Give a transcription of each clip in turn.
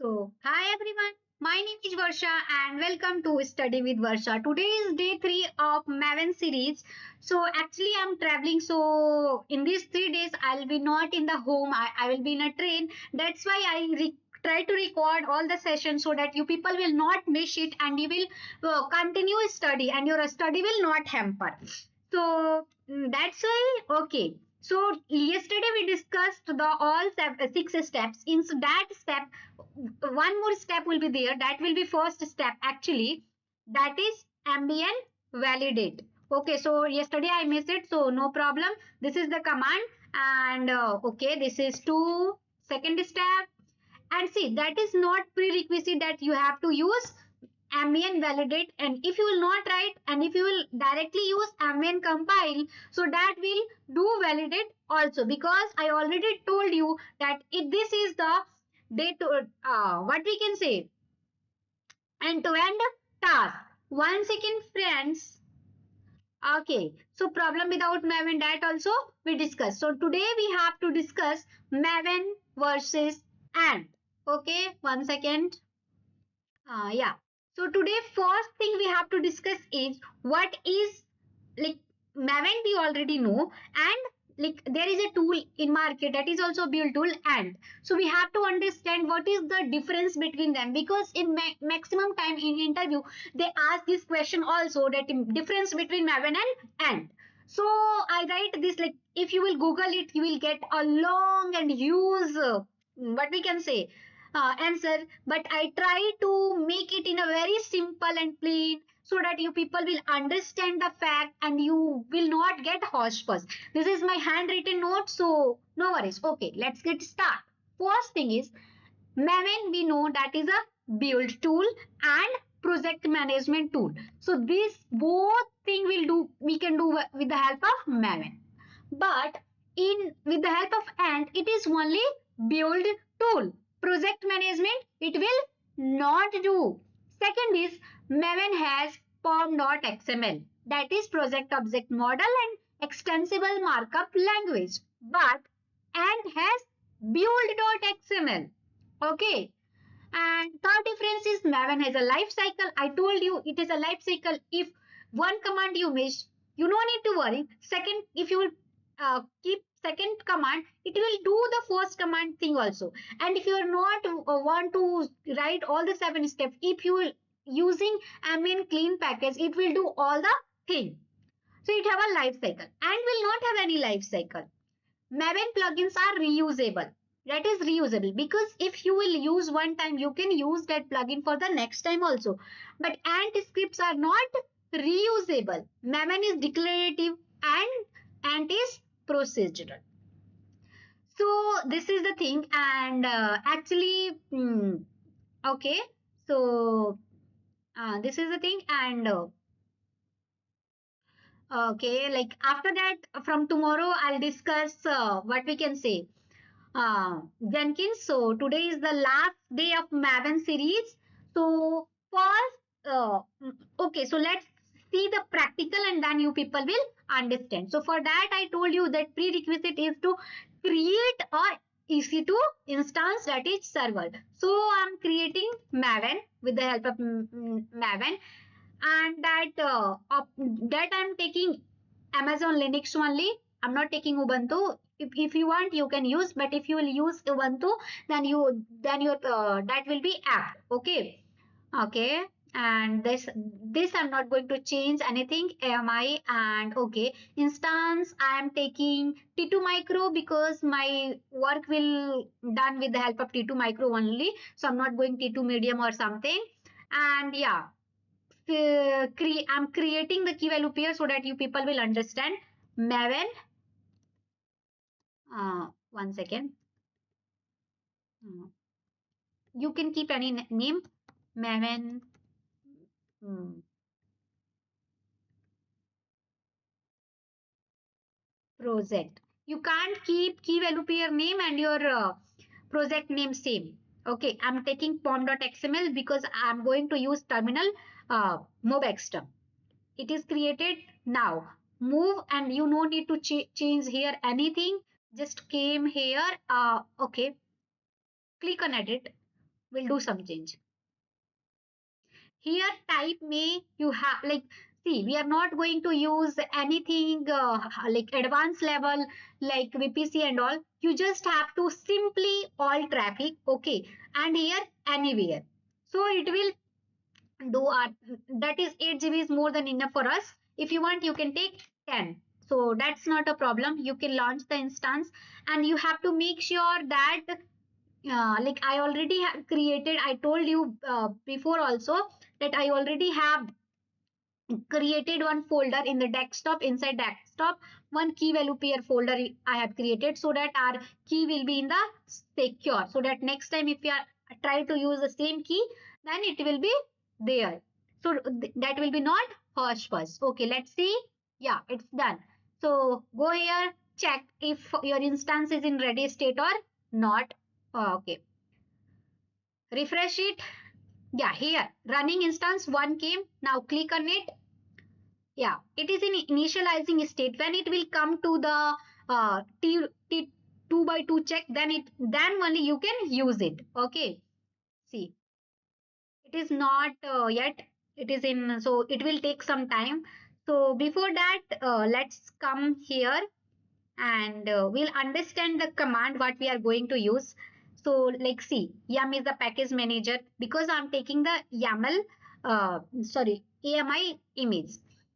Hi everyone. My name is Varsha and welcome to Study with Varsha. Today is day 3 of Maven series. Actually, I'm traveling. So, in these 3 days, I'll be not in the home. I will be in a train. That's why I try to record all the sessions so that you people will not miss it and you will continue study and your study will not hamper. That's why, okay. So, yesterday we discussed the all 6 steps. In that step, one more step will be there. That will be first step actually. That is ambient validate. Okay, so yesterday I missed it, so no problem. This is the command, and okay, this is to second step. And see, that is not prerequisite that you have to use ambient validate, and if you will not write and if you will directly use ambient compile, so that will do validate also, because I already told you that if this is the what we can say, end-to-end task. 1 second, friends. Okay, so problem without Maven, that also we discuss. So today we have to discuss Maven versus and. Okay, 1 second. Yeah. So today first thing we have to discuss is what is, like, Maven we already know, and like there is a tool in market that is also build tool, and so we have to understand what is the difference between them, because in maximum time in interview they ask this question also, that difference between Maven and. So I write this, like if you will Google it you will get a long and huge what we can say answer, but I try to make it in a very simple and plain so that you people will understand the fact and you will not get hosh-posh. This is my handwritten note, so no worries. Okay, let's get started. First thing is Maven, we know that is a build tool and project management tool. So this both thing will do, we can do with the help of Maven. But in with the help of Ant, it is only build tool. Project management, it will not do. Second is Maven has pom.xml, that is project object model and extensible markup language. But Ant has build.xml. Okay. And third difference is Maven has a life cycle. I told you it is a life cycle. If one command you miss, you don't need to worry. Second, if you will keep second command, it will do the first command thing also. And if you are not want to write all the 7 steps, if you will using ambient clean package, it will do all the thing. So it have a life cycle and will not have any life cycle. Maven plugins are reusable. That is reusable, because if you will use one time, you can use that plugin for the next time also. But Ant scripts are not reusable. Maven is declarative and Ant is procedural. So this is the thing, and actually, okay. So this is the thing, and okay, like after that, from tomorrow, I'll discuss what we can say. Jenkins. So today is the last day of Maven series. So first, okay, so let's see the practical and then you people will understand. So for that, I told you that prerequisite is to create a EC2 instance, that is server. So I'm creating Maven with the help of Maven, and that I'm taking Amazon Linux only. I'm not taking Ubuntu. If you want, you can use, but if you will use Ubuntu, then your that will be app. Okay, okay. And this I'm not going to change anything. AMI and okay. Instance I am taking T2 Micro, because my work will done with the help of T2 Micro only. So I'm not going T2 Medium or something. And yeah, I'm creating the key value pair so that you people will understand. Maven, 1 second. You can keep any name. Maven project. You can't keep key value pair name and your project name same. Okay, I'm taking pom.xml because I'm going to use terminal mobexter. It is created now. Move, and you no need to change here anything. Just came here. Okay. Click on edit. We'll do some change. Here type may you have like, see, we are not going to use anything like advanced level like VPC and all. You just have to simply all traffic, okay, and here anywhere. So it will do our, that is 8 GB is more than enough for us. If you want, you can take 10. So that's not a problem. You can launch the instance, and you have to make sure that like I already have created, I told you before also that I already have created one folder in the desktop. Inside desktop, one key value pair folder I have created, so that our key will be in the secure, so that next time if you are try to use the same key, then it will be there. So that will be not hush first. Okay, let's see. Yeah, it's done. So go here, check if your instance is in ready state or not. Okay, refresh it. Yeah, here running instance one came. Now click on it. Yeah, it is in initializing state. When it will come to the T 2 by 2 check, then only you can use it. Okay. See, it is not yet. It is in, so it will take some time. So before that, let's come here and we'll understand the command what we are going to use. So like see, yum is the package manager because I'm taking the YAML, sorry, AMI image.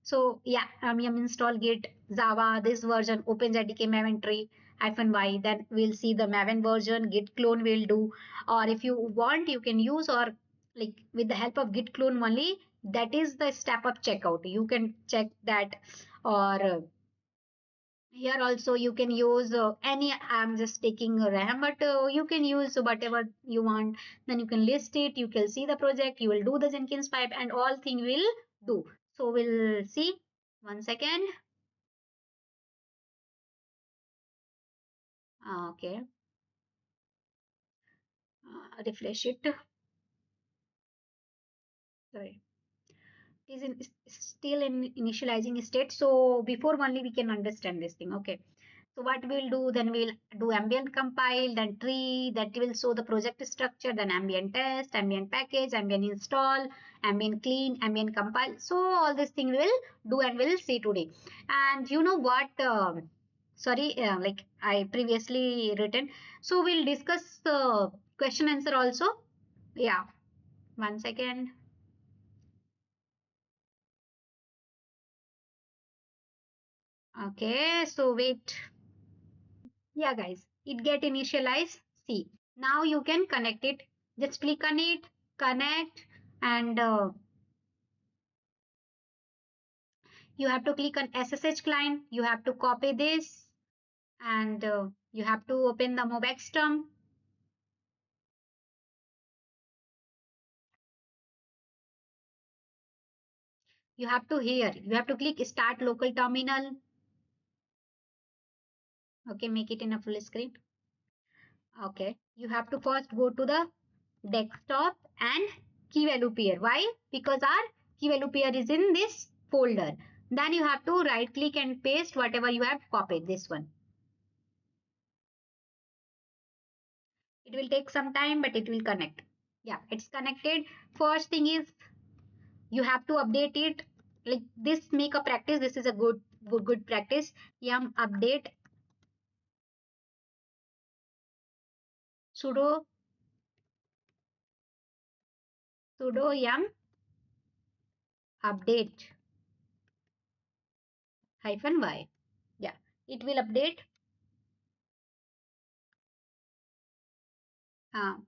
So yeah, yum install git Java, this version, OpenJDK Maven tree -y. Then we'll see the Maven version, git clone will do. Or if you want, you can use or like with the help of git clone only. That is the step of checkout. You can check that or here also you can use any, I'm just taking RAM, but you can use whatever you want. Then you can list it, you can see the project, you will do the Jenkins pipe and all thing will do. So we'll see. One second. Okay. Refresh it. Sorry. It is in, still in initializing state. So before only we can understand this thing. Okay. So what we'll do, then we'll do ambient compile, then tree, that will show the project structure, then ambient test, ambient package, ambient install, ambient clean, ambient compile. So all this thing we'll do and we'll see today. And you know what? Sorry, like I previously written. So we'll discuss question answer also. Yeah, one second. Okay, so wait. Yeah, guys, it get initialized. See, now you can connect it. Just click on it, connect, and you have to click on SSH client. You have to copy this, and you have to open the MOBEX term. You have to here. You have to click Start Local Terminal. Okay, make it in a full screen. Okay, you have to first go to the desktop and key value pair. Why? Because our key value pair is in this folder. Then you have to right click and paste whatever you have copied, this one. It will take some time, but it will connect. Yeah, it's connected. First thing is you have to update it. Like this, make a practice. This is a good practice. Yum update sudo yum update -y. Yeah, it will update.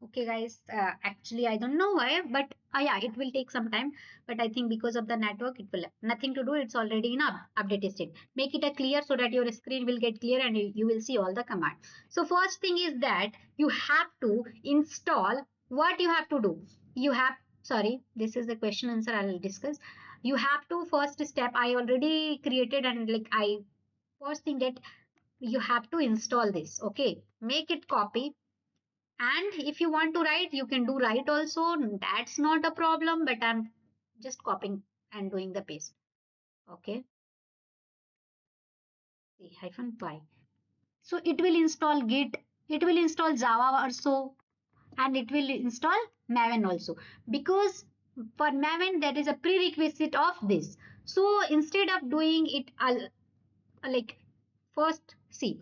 Okay, guys. Actually, I don't know why, but yeah, it will take some time. But I think because of the network, it will nothing to do. It's already in update state. Make it a clear so that your screen will get clear and you will see all the command. So first thing is that you have to install. What you have to do? You have, sorry, this is the question answer I will discuss. You have to first step. I already created and like I first thing that you have to install this. Okay, make it copy, and if you want to write, you can do write also. That's not a problem, but I'm just copying and doing the paste. Okay. See, -y. So it will install Git. It will install Java also. and it will install Maven also, because for Maven there is a prerequisite of this. So instead of doing it, like first see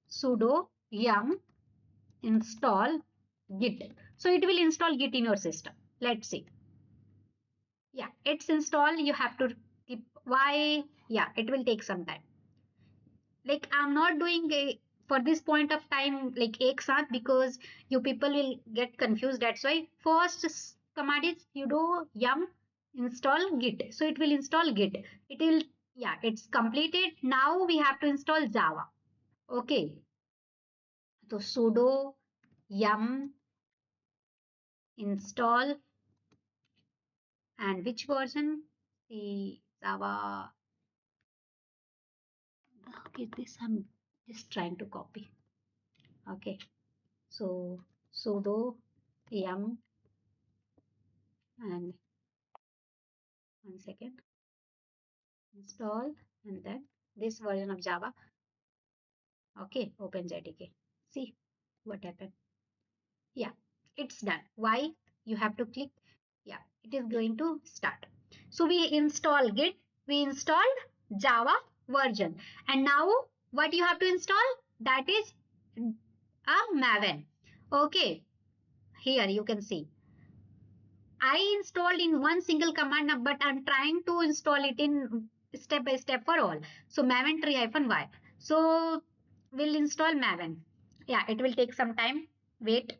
sudo yum install git. So it will install git in your system. Let's see. Yeah, it's installed. You have to keep why. Yeah, it will take some time. Like I'm not doing a for this point of time like ek saath, because you people will get confused. That's why first command is sudo yum install git. So it will install git. It will, yeah, it's completed. Now we have to install Java. Okay, so sudo yum install, and which version? The Java. Okay, this I'm just trying to copy. Okay, so sudo yum, and 1 second, install, and then this version of Java. Okay, open JDK. See what happened. Yeah, it's done. Why? You have to click. Yeah, it is going to start. So we install git, we installed Java version, and now what you have to install? That is a Maven. Okay, here you can see I installed in one single command, but I'm trying to install it in step by step for all. So Maven tree -y. So we'll install Maven. Yeah, it will take some time. Wait.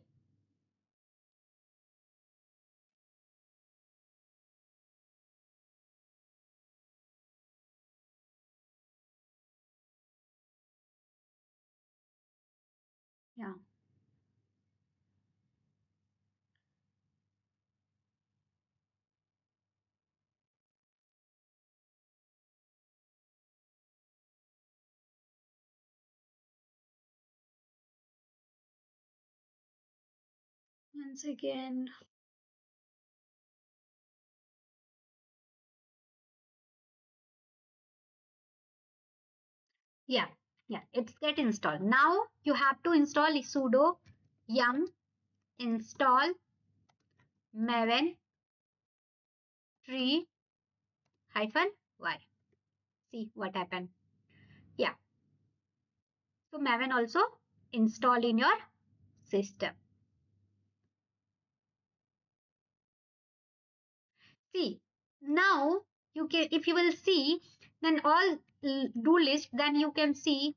Yeah. Once again. Yeah. Yeah. It's get installed. Now you have to install sudo yum install Maven tree -y. See what happened. Yeah. So Maven also install in your system. See, now you can, if you will see, then all do list, then you can see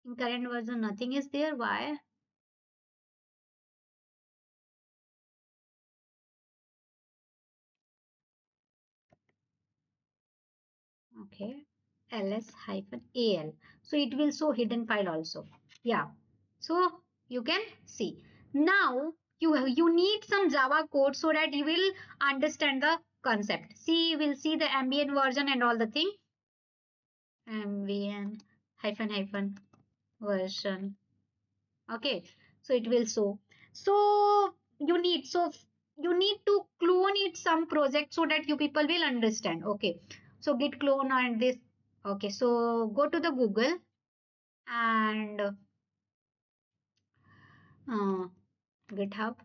in current version nothing is there. Why? Okay, ls-al. So it will show hidden file also. Yeah. So you can see. Now you need some Java code so that you will understand the concept. See, you will see the ambient version and all the thing. Ambient hyphen version. Okay, so it will show. So you need to clone it some project so that you people will understand. Okay, so git clone and this. Okay, so go to the Google and GitHub.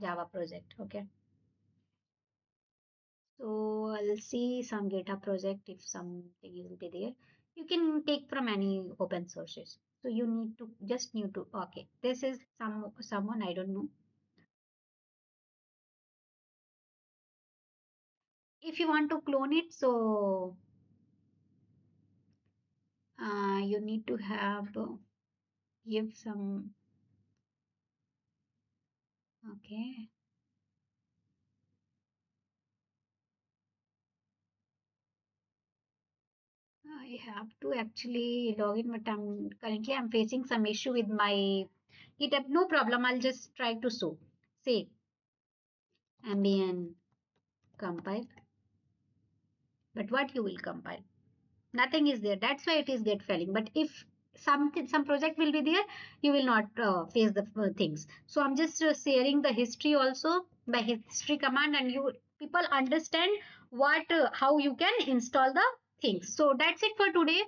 Java project. Okay, so I'll see some GitHub project. If something will be there, you can take from any open sources. So you need to just need to, okay, this is someone I don't know. If you want to clone it, so you need to have give some. Okay, I have to actually log in, but I'm facing some issue with my GitHub. No problem, I'll just try to say ambient compile. But what you will compile? Nothing is there. That's why it is get failing. But if some project will be there, you will not face the things. So I'm just sharing the history also by history command, and you people understand what how you can install the things. So that's it for today.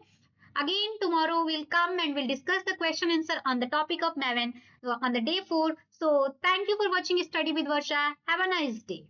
Again, tomorrow we'll come and we'll discuss the question answer on the topic of Maven on the day 4. So thank you for watching Study with Varsha. Have a nice day.